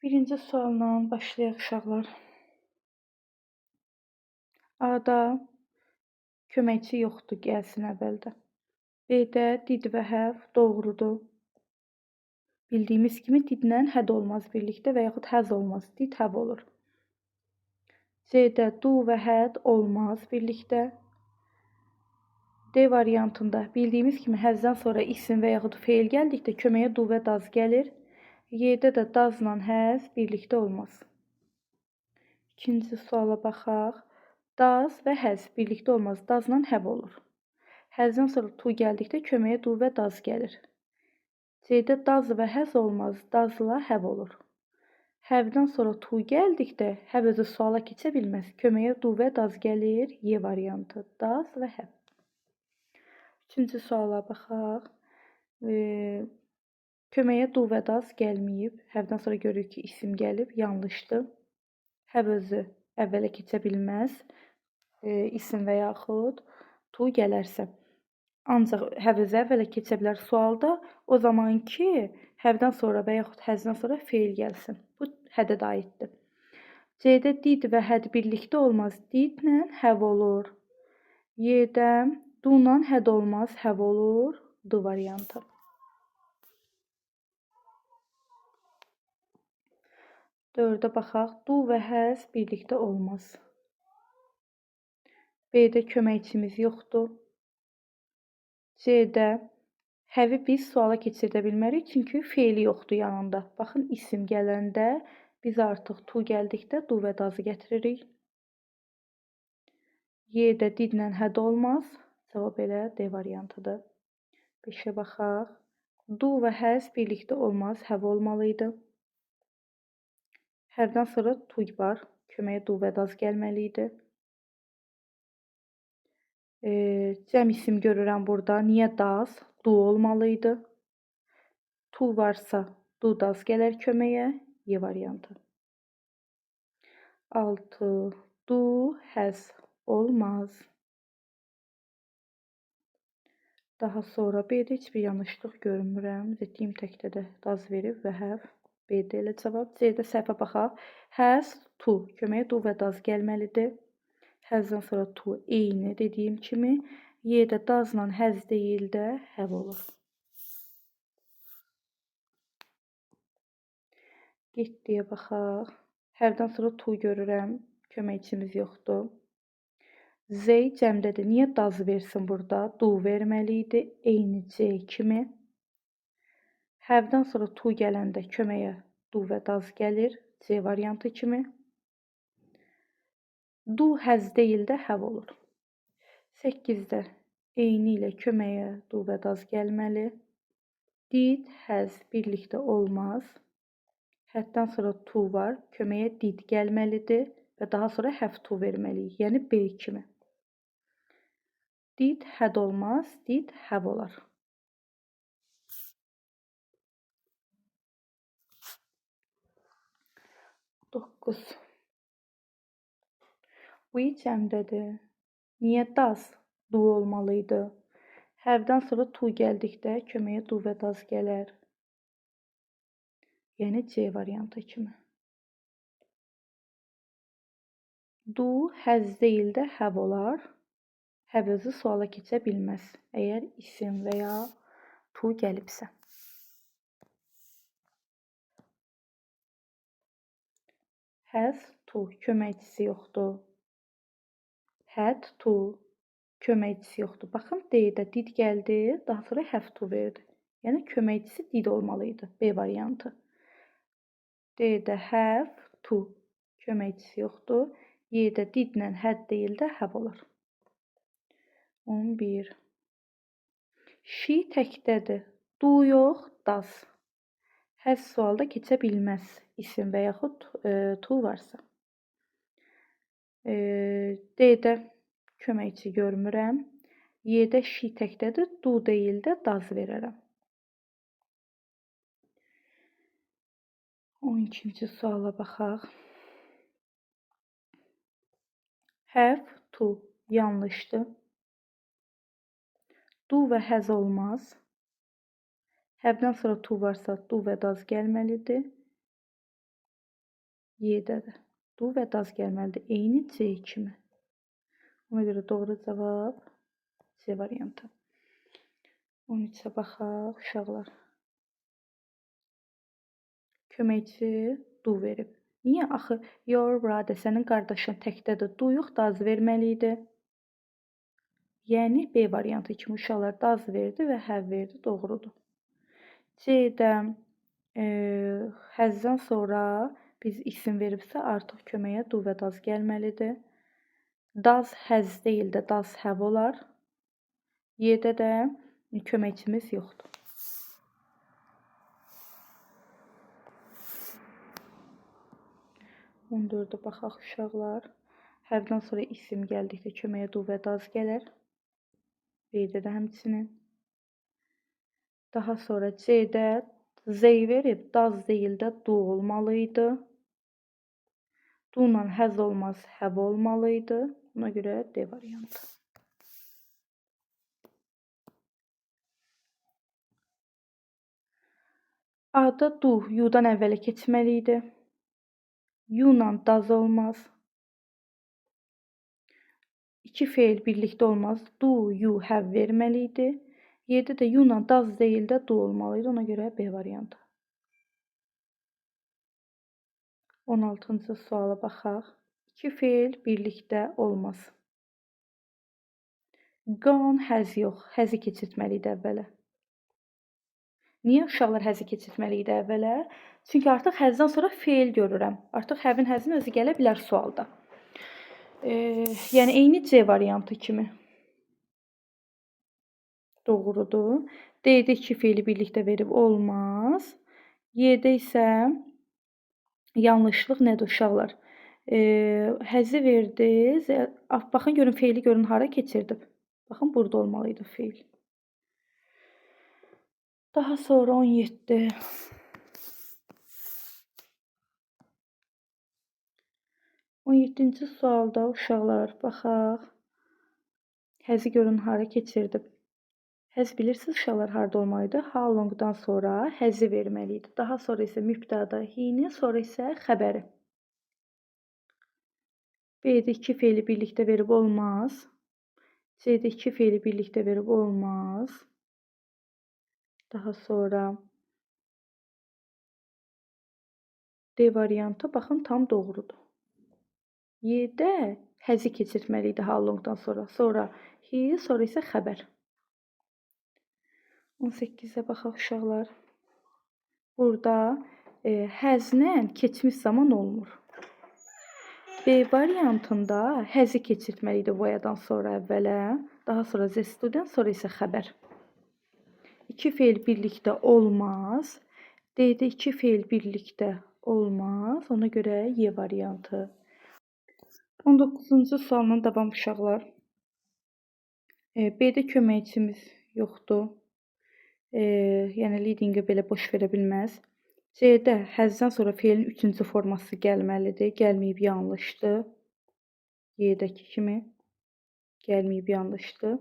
Birinci sualla başlayaq uşaqlar. A-da köməkçi yoxdur, gəlsin əvvəldə. B-də did və həv doğrudur. Bildiyimiz kimi didlə həd olmaz birlikdə və yaxud həz olmaz. Did həv olur. C-də du və həd olmaz birlikdə. D variantında bildiyimiz kimi həzdən sonra isim və yaxud feil gəldikdə köməyə du və daz gəlir. Y-də də dazla həz birlikdə olmaz. İkinci suala baxaq. Daz və həz birlikdə olmaz. Dazla həv olur. Həzdən sonra tu gəldikdə köməyə du və daz gəlir. C-də daz və həz olmaz. Dazla həv olur. Həvdən sonra tu gəldikdə həv özü suala keçə bilməz. Köməyə du və daz gəlir. Y variantı. Daz və həv. Üçüncü suala baxaq. Köməyə du və daz gəlməyib. Həvdən sonra görürük ki, isim gəlib. Yanlışdır. Həv özü əvvələ keçə bilməz. İsim və yaxud tu gələrsə. Ancaq həv özü əvvələ keçə bilər sualda o zaman ki, həvdən sonra və yaxud həzdən sonra feil gəlsin. Bu hədə də aiddir. C-də did və həd birlikdə olmaz. Didlə həv olur. Y-də du-la həd olmaz. Həv olur. D variantı. Dördə baxaq. Du və həz birlikdə olmaz. B-də köməkçimiz yoxdur. C-də həvi biz suala keçirdə bilmərik, çünki feili yoxdur yanında. Baxın, isim gələndə biz artıq tu gəldikdə du və dazı gətiririk. Y-də didlə həd olmaz. Cavab elə D variantıdır. 5-ə baxaq. Du və həz birlikdə olmaz. Həv olmalı idi. Həvdən sonra tu var. Köməyə du və daz gəlməli idi. Cəm isim görürəm burada. Niyə daz? Du olmalı idi. Tu varsa du daz gələr köməyə. Y variantı. 6. Du həz olmaz. Daha sonra B-də heç bir yanlışlıq görmürəm. Etdiyim təkdə də daz verib və həv. B-də elə cavab. C-də səhvə baxaq. Həz, tu. Köməyə du və daz gəlməlidir. Həzdən sonra tu eyni dediyim kimi. Y-də dazla həz deyil də həv olur. Getdiyə baxaq. Həvdən sonra tu görürəm. Köməkçimiz yoxdur. Z cəmdədir. Niyə daz versin burada? Du verməli idi. Eyni C kimi. Həvdən sonra tu gələndə köməyə du və daz gəlir. C variantı kimi. Du həz deyil də həv olur. 8-də eyni ilə köməyə du və daz gəlməli. Did, həz birlikdə olmaz. Həddən sonra tu var. Köməyə did gəlməlidir və daha sonra həv tu verməliyik. Yəni B kimi. Did həd olmaz. Did həv olar. 9. Bu cəmdədir. Niyə daz du olmalı idi? Həvdən sonra tu gəldikdə köməyə du və daz gələr. Yəni C variantı kimi. Du həz deyil də həv olar. Həv özü suala keçə bilməz. Əgər isim və ya tu gəlibsə. Həz, tu. Köməkçisi yoxdur. Həd, tu. Köməkçisi yoxdur. Baxın, D-də did gəldi, daha sonra həv tu verdi. Yəni köməkçisi did olmalı idi. B variantı. D-də həv, tu. Köməkçisi yoxdur. Y-də didlə həd deyil də həv olur. 11. Şi təkdədir. Du yox, daz. Həz sualda keçə bilməz. İsim və yaxud tu varsa. D-də köməkçi görmürəm. Y-də şi təkdədir. Du deyil də daz verərəm. 12-ci suala baxaq. Həv, tu. Yanlışdır. Du və həz olmaz. Həvdən sonra tu varsa du və daz gəlməlidir. Y-də də du və daz gəlməlidir. Eyni C kimi. Ona görə doğru cavab C variantı. 13-ə baxaq uşaqlar. Köməkçi du verib. Niyə? Axı your brother, sənin qardaşın təkdədir. Du yox, daz verməli idi. Yəni B variantı kimi uşaqlar daz verdi və have verdi. Doğrudur. C-də hasdən sonra biz isim veribsə artıq köməyə do və does gəlməlidir. Does has deyil də does have olar. Y-də də köməkçimiz yoxdur. On 14-ə baxaq uşaqlar. Have-dən sonra isim gəldikdə köməyə do və does gələr. B-də də həmçinin. Daha sonra C-də Z verib, does deyil də do olmalı idi. Do-la has olmaz, have olmalı idi. Buna görə D variantı. A-da do, you-dan əvvələ keçməli idi. You-la does olmaz. İki feil birlikdə olmaz. Do, you, have verməli idi. Y-də də you-la does deyil də do olmalı idi. Ona görə B variantı. 16-cı suala baxaq. İki feil birlikdə olmaz. Gone has yox. Has-i keçirtməli idi əvvələ. Niyə uşaqlar has-i keçirtməli idi əvvələ? Çünki artıq has-dan sonra feil görürəm. Artıq have-in has-in özü gələ bilər sualda. Yəni eyni C variantı kimi. Doğrudur. D-də iki feili birlikdə verib olmaz. Y-də isə yanlışlıq nədir uşaqlar? Həzi verdi. Baxın görün feili görün hara keçirdib. Baxın burada olmalı idi feil. Daha sonra 17. On 17-ci sualda uşaqlar baxaq. Həzi görün hara keçirdib. Həz bilirsiniz uşaqlar harda olmalıdır? How long-dan sonra həzi verməli idi. Daha sonra isə mübtəda he-ni, sonra isə xəbəri. B-də iki feili birlikdə verib olmaz. C-də iki feili birlikdə verib olmaz. Daha sonra D variantı baxın tam doğrudur. Y-də həzi keçirtməli idi how long-dan sonra. Sonra he, sonra isə xəbər. 18-ə baxaq uşaqlar. Burada həzlə keçmiş zaman olmur. B variantında həzi keçirtməli idi voyadan sonra əvvələ. Daha sonra the student, sonra isə xəbər. İki feil birlikdə olmaz. D-də iki feil birlikdə olmaz. Ona görə Y variantı. 19-cu sualla davam uşaqlar. B-də köməkçimiz yoxdur. Yəni leading-i belə boş verə bilməz. C-də həzdən sonra feilin üçüncü forması gəlməlidir. Gəlməyib yanlışdır. Y-dəki kimi. Gəlməyib yanlışdır.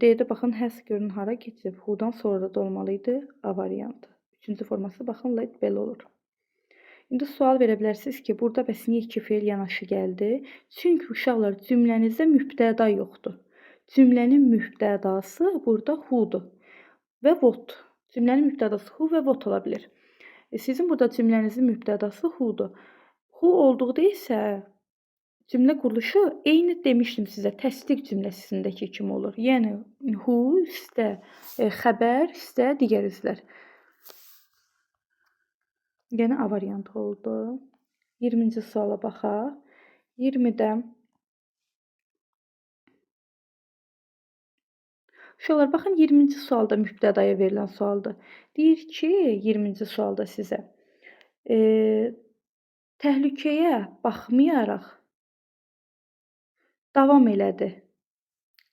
D-də baxın həz görün hara keçib. Who-dan sonra da olmalı idi. A variantı. Üçüncü forması baxın belə olur. İndi sual verə bilərsiniz ki, burada bəs niyə iki feil yanaşı gəldi? Çünki uşaqlar cümlənizdə mübtəda yoxdur. Cümlənin mübtədası burada who-dur və what. Cümlənin mübtədası who və what ola bilər. Sizin burada cümlənizin mübtədası who-dur. Who olduqda isə cümlə quruluşu eyni demişdim sizə, təsdiq cümləsindəki kimi olur. Yəni who üstə xəbər, üstə digər üzlər. Yəni A variantı oldu. 20-ci suala baxaq. 20-də uşaqlar baxın 20-ci sualda mübtədaya verilən sualdır. Deyir ki, 20-ci sualda sizə təhlükəyə baxmayaraq davam elədi.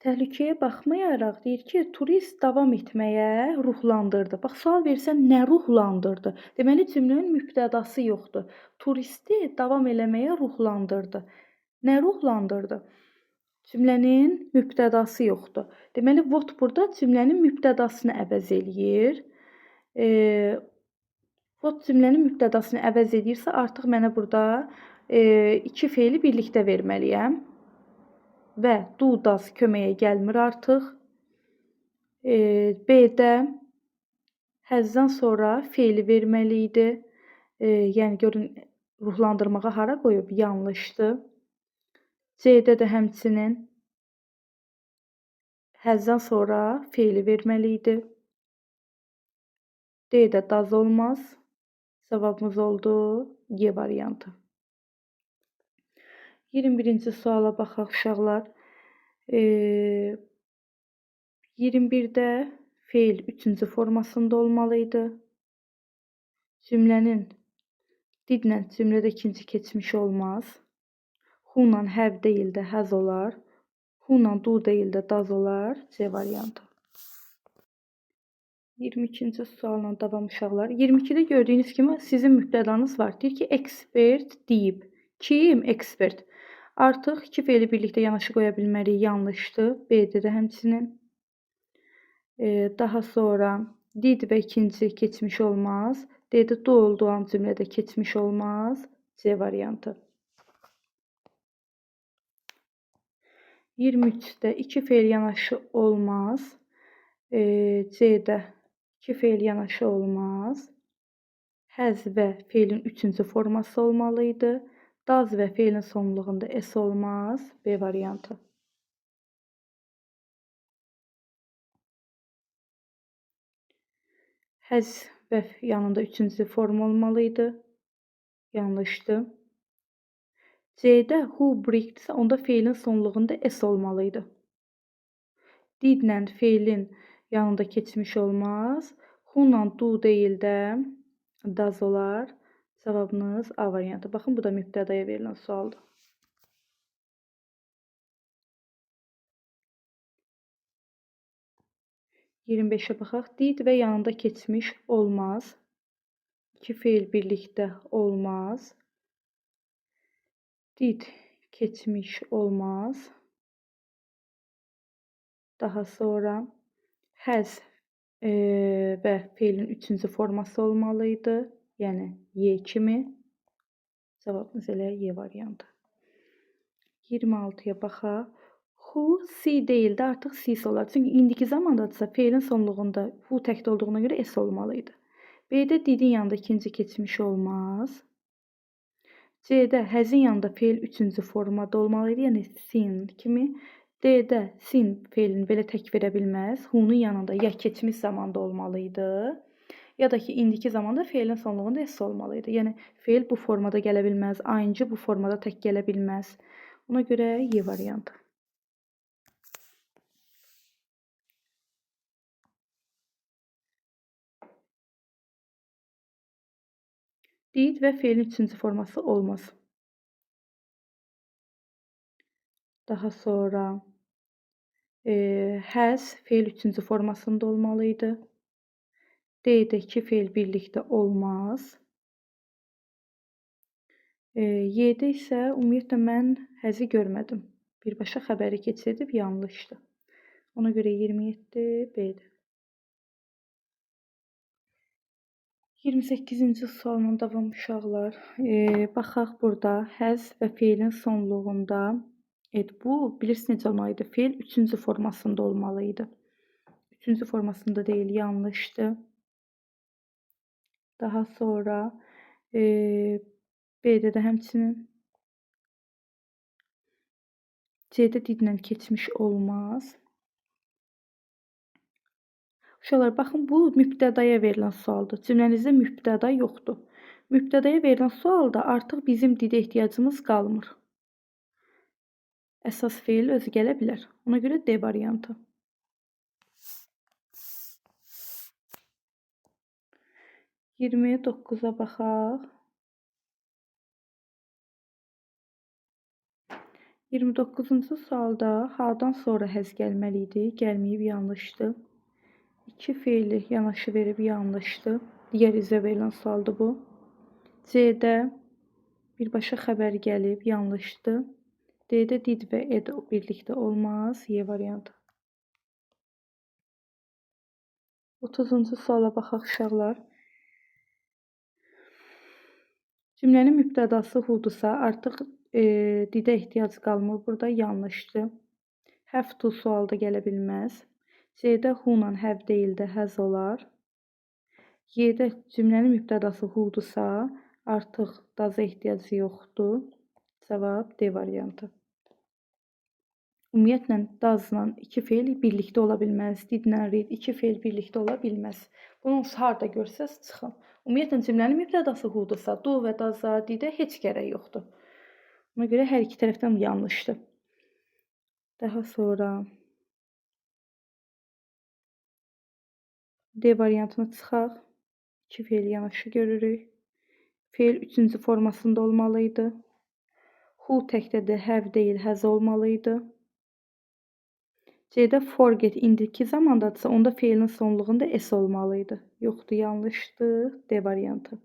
Təhlükəyə baxmayaraq deyir ki, turist davam etməyə ruhlandırdı. Bax, sual versən nə ruhlandırdı? Deməli, cümlənin mübtədası yoxdur. Turisti davam eləməyə ruhlandırdı. Nə ruhlandırdı? Cümlənin mübtədası yoxdur. Deməli, what burada cümlənin mübtədasını əvəz eləyir. What cümlənin mübtədasını əvəz edirsə, artıq mənə burada iki feili birlikdə verməliyəm. Və do, does köməyə gəlmir artıq. B-də has'dan sonra feili verməli idi. Yəni görün ruhlandırmağa hara qoyub? Yanlışdır. C-də də həmçinin has'dan sonra feili verməli idi. D-də does olmaz. Cavabımız oldu Y variantı. 21-ci suala baxaq uşaqlar. 21-də feil 3-cü formasında olmalı idi. Cümlənin didlə cümlədə ikinci keçmiş olmaz. Who-la have deyil də has olar. Who-la do deyil də does olar. C variantı. 22-ci sualla davam uşaqlar. 22-də gördüyünüz kimi sizin mübtədanız var. Deyir ki, expert deyib. Kim? Expert. Artıq iki feili birlikdə yanaşı qoya bilmərik. Yanlışdır. B-də də həmçinin. Daha sonra did və ikinci keçmiş olmaz. D-də do olduğu an cümlədə keçmiş olmaz. C variantı. 23-də iki feil yanaşı olmaz. C-də iki feil yanaşı olmaz. Has və feilin üçüncü forması olmalı idi. Does və feilin sonluğunda s olmaz. B variantı. Has və yanında üçüncü form olmalı idi. Yanlışdır. C-də who brickdirsə, onda feilin sonluğunda s olmalı idi. Didlə feilin yanında keçmiş olmaz. Who-la do deyil də does olar. Cavabınız A variantı. Baxın, bu da mübtədaya verilən sualdır. Yə baxaq. Did və yanında keçmiş olmaz. İki feil birlikdə olmaz. Did keçmiş olmaz. Daha sonra has və feilin üçüncü forması olmalı idi. Yəni Y kimi. Cavabımız elə Y variantı. 26-ya baxaq. Who, see deyil də artıq sis olar. Çünki indiki zamandadırsa feilin sonluğunda who təkdə olduğuna görə s olmalı idi. B-də didin yanında ikinci keçmiş olmaz. C-də has'in yanında feil üçüncü formada olmalı idi. Yəni seen kimi. D-də seen feilini belə tək verə bilməz. Who-nun yanında ya keçmiş zamanda olmalı idi, ya da ki indiki zamanda feilin sonluğunda s olmalı idi. Yəni feil bu formada gələ bilməz. Ing bu formada tək gələ bilməz. Ona görə Y variantı. Did və feilin üçüncü forması olmaz. Daha sonra has feil üçüncü formasında olmalı idi. D-də iki feil birlikdə olmaz. Y-də isə ümumiyyətlə mən həzi görmədim. Birbaşa xəbəri keçirdib yanlışdır. Ona görə 27 B-dir. 28-ci sualla davam uşaqlar. Baxaq burada has və feilin sonluğunda bu bilirsiniz necə olmalı idi? Feil üçüncü formasında olmalı idi. Üçüncü formasında deyil, yanlışdır. Daha sonra B-də də həmçinin C-də didlə keçmiş olmaz. Uşaqlar, baxın, bu mübtədaya verilən sualdır. Cümlənizdə mübtəda yoxdur. Mübtədaya verilən sualda artıq bizim didə ehtiyacımız qalmır. Əsas feil özü gələ bilər. Ona görə D variantı. Yə baxaq. 29-cu sualda H-dan sonra həz gəlməli idi. Gəlməyib, yanlışdır. İki feili yanaşı verib, yanlışdır. Digər izə verilən sualdır bu. C-də birbaşa xəbər gəlib, yanlışdır. D-də did və ed birlikdə olmaz. Y variantı. 30-cu suala baxaq uşaqlar. Cümlənin mübtədası who'dursa, artıq didə ehtiyac qalmır. Burada yanlışdır. Have to sualda gələ bilməz. C-də who-la have deyil də has olar. Y-də cümlənin mübtədası who'dursa, artıq does-a ehtiyacı yoxdur. Cavab D variantı. Ümumiyyətlə, does-la iki feil birlikdə ola bilməz. Did-lə read iki feil birlikdə ola bilməz. Bunu harda görsəz çıxın. Ümumiyyətlə, cümlənin mübtədası who'dursa, do və does-a, didə heç gərək yoxdur. Ona görə hər iki tərəfdən yanlışdır. Daha sonra D variantına çıxaq. İki feil yanaşı görürük. Feil üçüncü formasında olmalıydı. Who təkdə də have deyil, has olmalıydı. C-də forget indiki zamandadırsa, onda feilin sonluğunda s olmalıydı. Yoxdur, yanlışdır. D variantı.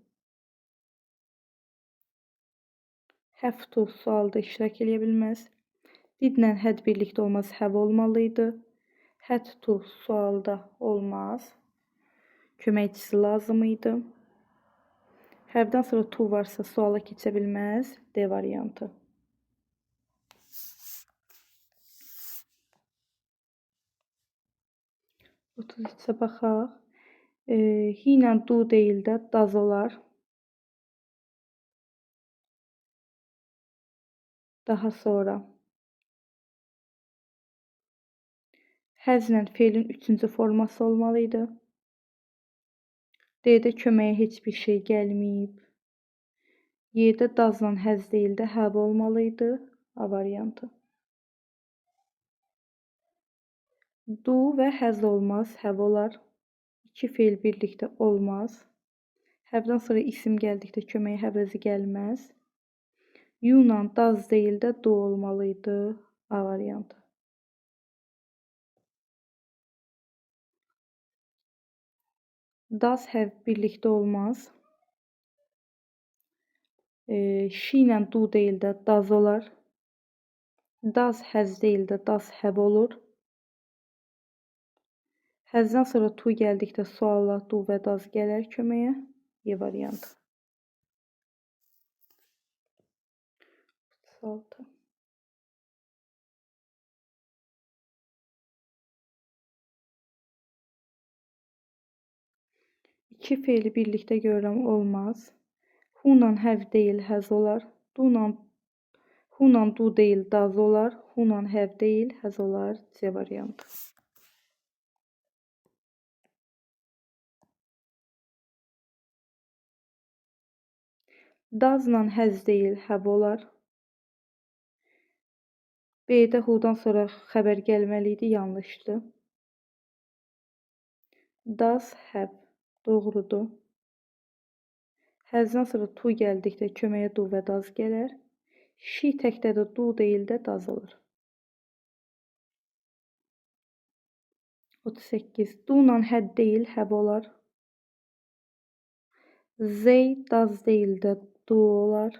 Have to sualda iştirak edə bilməz. Did-lə had birlikdə olmaz, have olmalıydı. Had to sualda olmaz. Köməkçisi lazım idi. Have-dən sonra to varsa suala keçə bilməz. D variantı. Otuz baxaq. He ilə do deyil də does olar. Daha sonra has-lə feilin üçüncü forması olmalıydı. D-də köməyə heç bir şey gəlməyib. Y-də does-la has deyil də have olmalıydı. A variantı. Do və has olmaz, have olar. İki feil birlikdə olmaz. Have-dən sonra isim gəldikdə köməyə have əzi gəlməz. You-la does deyil də do olmalıydı. A variantı. Does have birlikdə olmaz. She ilə do deyil də does olar. Does has deyil də does have olur. Has-dən sonra to gəldikdə sualla do və does gələr köməyə. Y variantı. 36. İki feili birlikdə görürəm olmaz. Who-la have deyil has olar. Who-la do deyil does olar. Who-la have deyil has olar. C variantı. Does-la has deyil have olar. B-də who-dan sonra xəbər gəlməli idi, yanlışdır. Does have doğrudur. Has-dan sonra to gəldikdə köməyə do və does gələr. She təkdə də do deyil də does olur. 38. Do-la had deyil, have olar. They does deyil də do olar.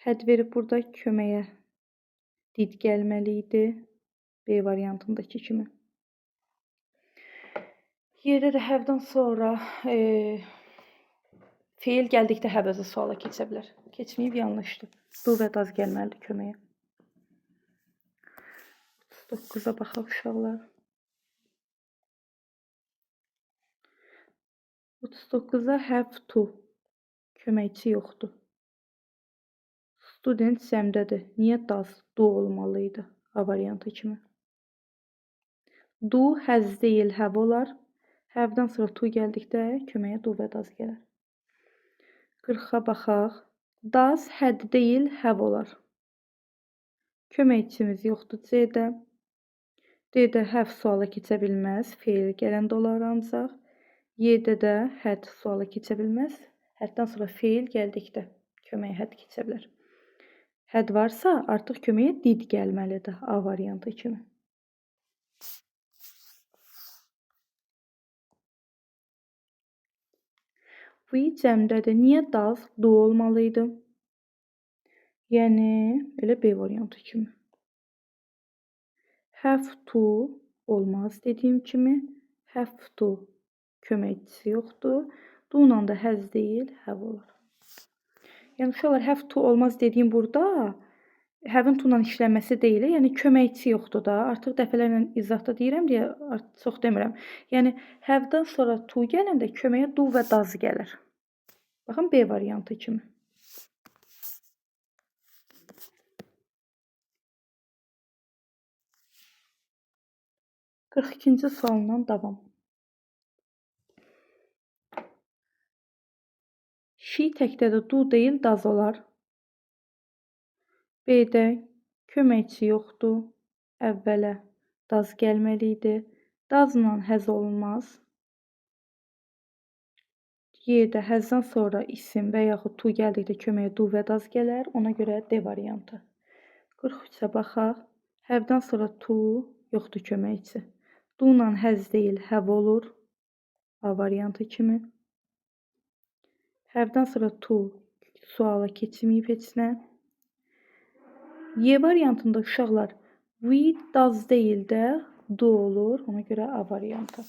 Had verib burada köməyə did gəlməli idi. B variantındakı kimi. Yerdə də have-dan sonra feil gəldikdə have əzi suala keçə bilər. Keçməyib, yanlışdır. Do və does gəlməlidir köməyə. 39-a baxaq uşaqlar. 39-a have to köməkçi yoxdur. Student cəmdədir. Niyə does? Do olmalıydı. A variantı kimi. Do has deyil, have olar. Have-dan sonra to gəldikdə köməyə do və does gələr. 40-a baxaq. Does had deyil, have olar. Köməkçimiz yoxdur C-də. D-də have suala keçə bilməz. Feil gələndə olar ancaq. Y-də də had suala keçə bilməz. Həddən sonra feil gəldikdə köməyə had keçə bilər. Had varsa, artıq köməyə did gəlməlidir. A variantı kimi. We cəmdədir. Niyə does? Do olmalıydı. Yəni, elə B variantı kimi. Have to olmaz dediyim kimi. Have to köməkçisi yoxdur. Du ilə də həz deyil, həv olur. Yəni uşaqlar have to olmaz dediyim burada have-in to ilə işlənməsi deyil, yəni köməkçi yoxdur da. Artıq dəfələrlə izahda deyirəm deyə çox demirəm. Yəni have-dan sonra to gələndə köməyə do və does gəlir. Baxın B variantı kimi. 42-ci sualdan davam. She təkdə də do deyil, does olar. B-də köməkçi yoxdur. Əvvələ does gəlməli idi. Does-la həz olunmaz. Y-də həzdən sonra isim və yaxud to gəldikdə köməyə do və does gələr. Ona görə D variantı. 43-ə baxaq. Have-dan sonra to yoxdur köməkçi. Do-la həz deyil, have olur. A variantı kimi. Have-dan sonra to suala keçməyib heç nə. Y variantında uşaqlar we does deyil də do olur. Ona görə A variantı.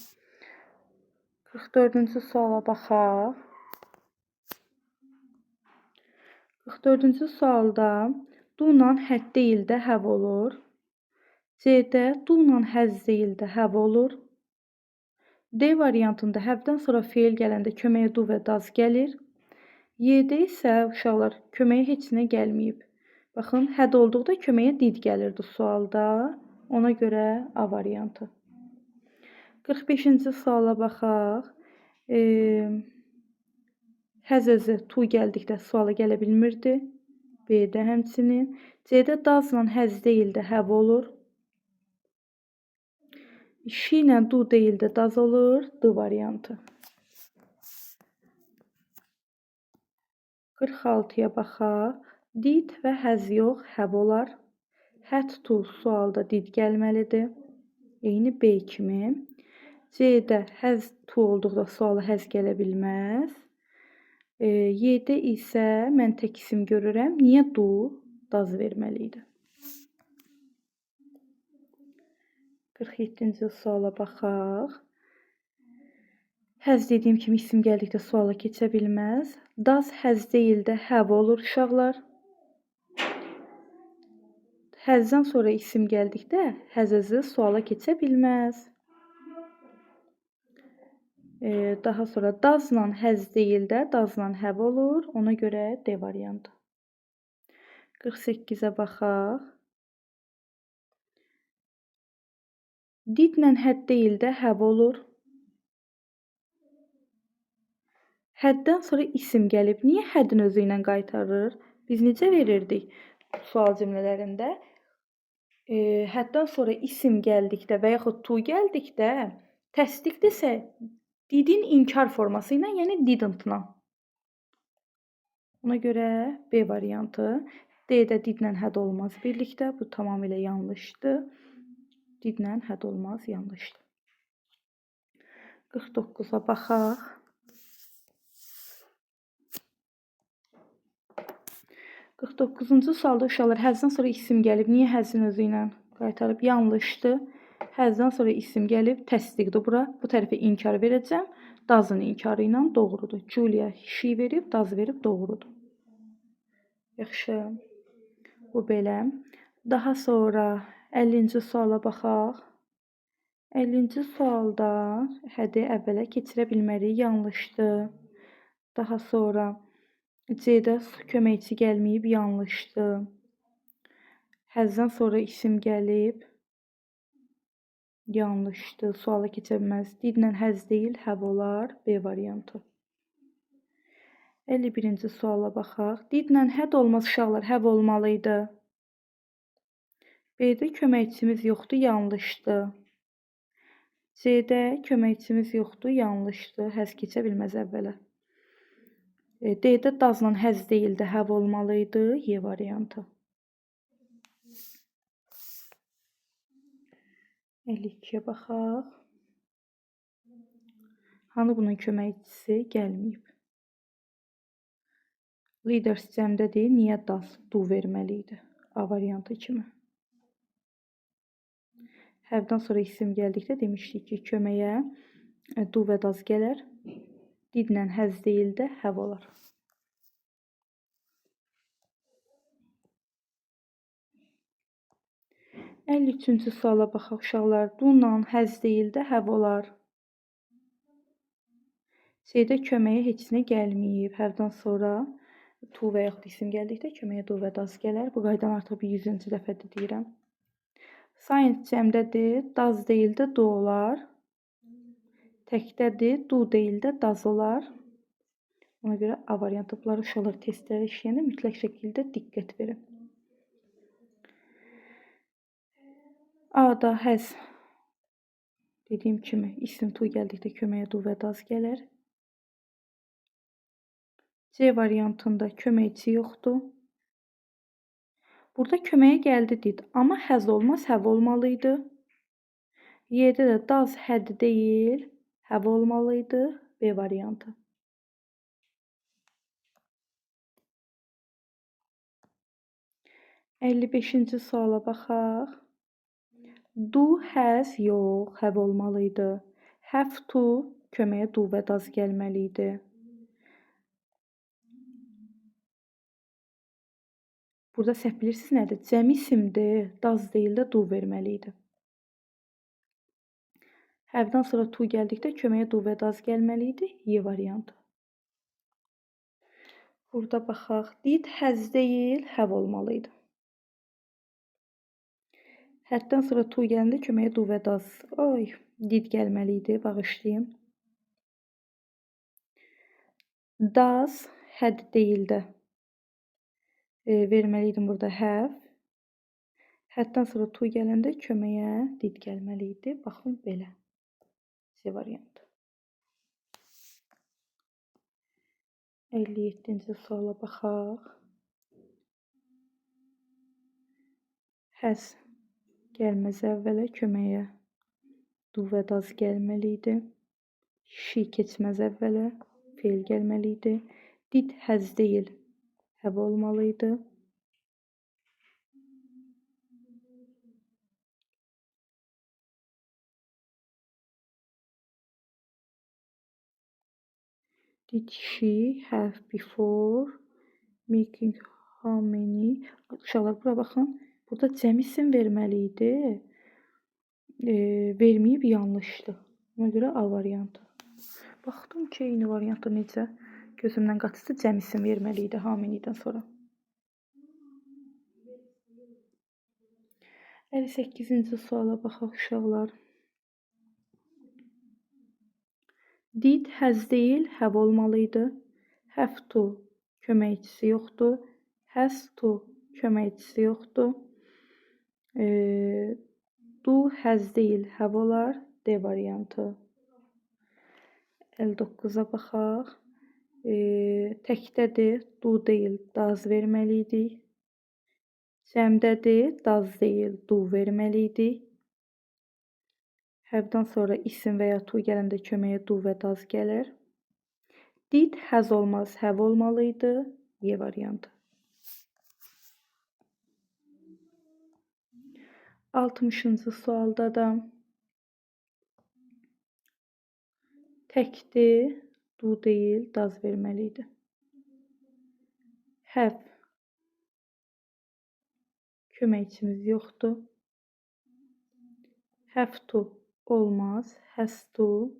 44-cü suala baxaq. 44-cü sualda do-la had deyil də have olur. C-də do-la həz deyil də have olur. D variantında have-dan sonra feil gələndə köməyə do və does gəlir. Y-də isə uşaqlar köməyə heç nə gəlməyib. Baxın, had olduqda köməyə did gəlirdi sualda. Ona görə A variantı. 45-ci suala baxaq. Həz özü to gəldikdə suala gələ bilmirdi. B-də həmçinin. C-də does-la həz deyil də have olur. She ilə do deyil də does olur. D variantı. 46-ya baxaq. Did və has yox, have olar. Had to sualda did gəlməlidir. Eyni B kimi. C-də has to olduqda suala has gələ bilməz. Y-də isə mən tək isim görürəm. Niyə do? Does verməli idi. 47-ci suala baxaq. Has dediyim kimi isim gəldikdə suala keçə bilməz. Does has deyil də have olur uşaqlar. Has'dan sonra isim gəldikdə has özü suala keçə bilməz. Daha sonra does-la has deyil də does-la have olur. Ona görə D variantı. 48-ə baxaq. Did-lə had deyil də have olur. Had-dən sonra isim gəlib. Niyə had-in özü ilə qaytarır? Biz necə verirdik sual cümlələrində? Had-dən sonra isim gəldikdə və yaxud to gəldikdə təsdiqdirsə didin inkar forması ilə, yəni didn't-la. Ona görə B variantı. D-də did-lə had olmaz birlikdə. Bu tamamilə yanlışdır. Did-lə had olmaz, yanlışdır. 49-a baxaq. 49-cu sualda uşaqlar həzdən sonra isim gəlib. Niyə həzin özü ilə qaytarıb? Yanlışdır. Həzdən sonra isim gəlib, təsdiqdir bura. Bu tərəfə inkar verəcəm. Does-ın inkarı ilə doğrudur. Julia she verib, does verib, doğrudur. Yaxşı. Bu belə. Daha sonra 50-ci suala baxaq. 50-ci sualda hədi əvvələ keçirə bilmərik. Yanlışdır. Daha sonra C-də köməkçi gəlməyib, yanlışdır. Həzdən sonra isim gəlib, yanlışdır. Suala keçə bilməz. Did-lə həz deyil, have olar. B variantı. 51-ci suala baxaq. Did-lə had olmaz uşaqlar, have olmalı idi. B-də köməkçimiz yoxdur, yanlışdır. C-də köməkçimiz yoxdur, yanlışdır. Həz keçə bilməz əvvələ. D-də does-la həz deyil də have olmalı idi. Y variantı. 52-yə baxaq. Hanı bunun köməkçisi gəlməyib? Leaders cəmdədir. Niyə does? Do verməli idi. A variantı kimi. Have-dan sonra isim gəldikdə demişdik ki, köməyə do və does gələr. Didlə həz deyil də həv olar. Əlli üçüncü suala baxaq uşaqlar. Dunla həz deyil də həv olar. C-də köməyə heç nə gəlməyib. Həvdən sonra tu və yaxud isim gəldikdə köməyə du və daz gələr. Bu qaydanı artıq bir 100-cü dəfədir deyirəm. Science cəmdədir. Daz deyil də du olar. Təkdədir. Du deyil də daz olar. Ona görə A variantı. Bunları uşaqlar testləri işləyəndə mütləq şəkildə diqqət verin. A-da həz dediyim kimi isim tu gəldikdə köməyə du və daz gələr. C variantında köməkçi yoxdur. Burada köməyə gəldi did, amma həz olmaz, həv olmalıydı. Y-də də daz həd deyil, həv olmalıydı. B variantı. Əlli beşinci suala baxaq. Du, həz, yox, həv olmalıydı. Have to, köməyə du və daz gəlməliydi. Burada səhv bilirsiniz nədir? Cəm isimdir, daz deyil də du verməliydi. Həvdən sonra tu gəldikdə köməyə du və daz gəlməliydi. Y variantı. Burada baxaq. Did həz deyil, həv olmalıydı. Həddən sonra tu gələndə köməyə du və daz. Did gəlməliydi, bağışlayın. Daz həd deyil də verməliydim burada həv. Həddən sonra tu gələndə köməyə did gəlməliydi. Baxın belə. C variantı. 57-ci suala baxaq. Həz gəlməz əvvələ, köməyə du və daz gəlməliydi. Şi keçməz əvvələ, feil gəlməliydi. Did həz deyil, həv olmalıydı. Did she have before making how many? Uşaqlar bura baxın. Burada cəm isim verməliydi. Verməyib yanlışdır. Ona görə A variantı. Baxdım ki, eyni variantı necə gözümdən qaçdı. Cəm isim verməliydi haminidən sonra. 58-ci suala baxaq uşaqlar. Did həz deyil, həv olmalıydı. Have to köməkçisi yoxdur. Has to köməkçisi yoxdur. Du həz deyil, həv olar. D variantı. 59-a baxaq. Təkdədir, du deyil, daz verməliydik. Cəmdədir, daz deyil, du verməliydik. Həvdən sonra isim və ya tu gələndə köməyə du və daz gəlir. Did həz olmaz, həv olmalıydı. Y variantı. 60-cı sualda da təkdir, du deyil, daz verməliydi. Həv köməkçimiz yoxdur. Have to olmaz. Has to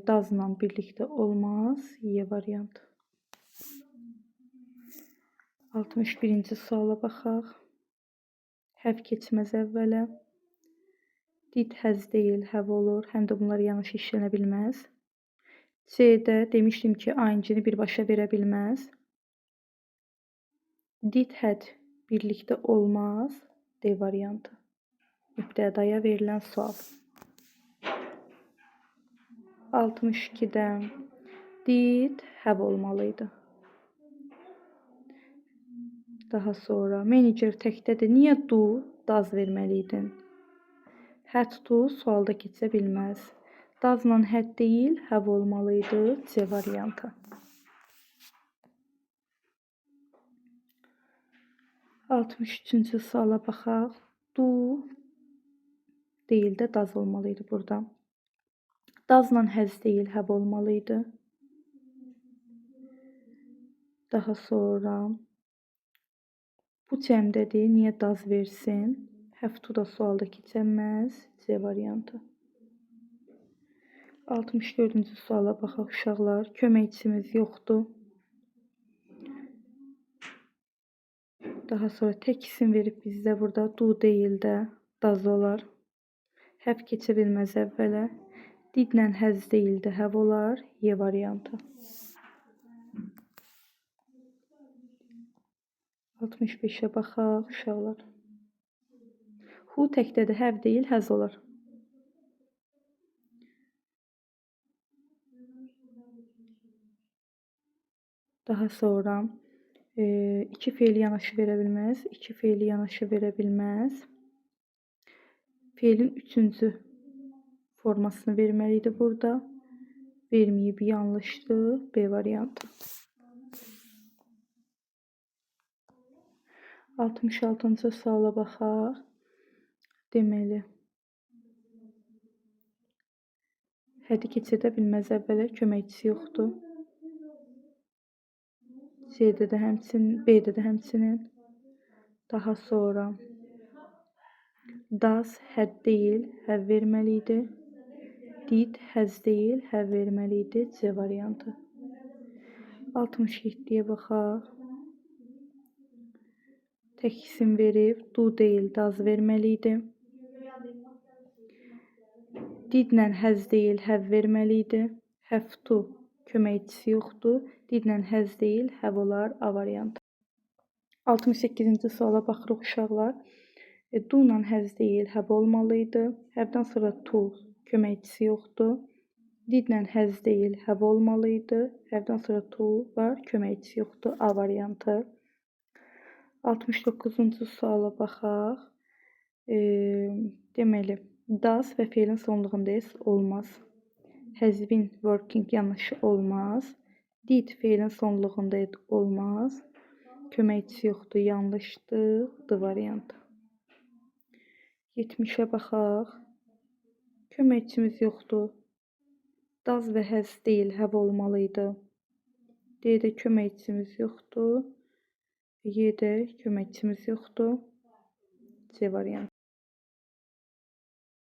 dazla birlikdə olmaz. Y variantı. 61-ci suala baxaq. Həv keçməz əvvələ. Did həz deyil, həv olur. Həm də bunlar yanlış işlənə bilməz. C-də demişdim ki, ING-ni birbaşa verə bilməz. Did həd birlikdə olmaz. D variantı. İbtidaya verilən sual. 62-də did həv olmalıydı. Daha sonra menecer təkdədir. Niyə du daz verməliydin? Had to sualda keçə bilməz. Dazla həd deyil, həv olmalıydı. C variantı. 63-cü suala baxaq. Du deyil də daz olmalıydı burada. Dazla həz deyil, həv olmalıydı. Daha sonra bu cəmdədir, niyə daz versin? Have to da sualda keçənməz. C variantı. 64-cü suala baxaq uşaqlar. Köməkçimiz yoxdur. Daha sonra tək isim verib bizdə burada do deyil də daz olar. Have keçə bilməz əvvələ. Didlə həz deyil də have olar. Y variantı. 65-ə baxaq uşaqlar. Who təkdədir, have deyil, həz olar. Daha sonra iki feili yanaşı verə bilməz. İki feili yanaşı verə bilməz. Feilin üçüncü formasını verməli idi burada. Verməyib, yanlışdır. B variantı. 66-cı suala baxaq. Deməli, hədi keçirdə bilməz əvvələ, köməkçisi yoxdur. C-də də həmçinin, B-də də həmçinin. Daha sonra does, had deyil, have verməli idi. Did, has deyil, have verməli idi. C variantı. 67-yə baxaq. Tək isim verib, do deyil, does verməli idi. Didlə has deyil, have verməli idi. Have to köməkçisi yoxdur. Didlə has deyil, have olar. A variantı. 68-ci suala baxırıq uşaqlar. Do-la has deyil, have olmalıydı. Have-dən sonra to köməkçisi yoxdur. Didlə has deyil, have olmalıydı. Have-dən sonra to var, köməkçisi yoxdur. A variantı. 69-cu suala baxaq. Deməli, does və feilin sonluğunda s olmaz. Has been working yanlışı olmaz. Did feilin sonluğunda olmaz. Köməkçisi yoxdur, yanlışdır. D variantı. 70-ə baxaq. Köməkçimiz yoxdur. Does və has deyil, have olmalıydı. D-də köməkçimiz yoxdur. Y-də köməkçimiz yoxdur. C variantı.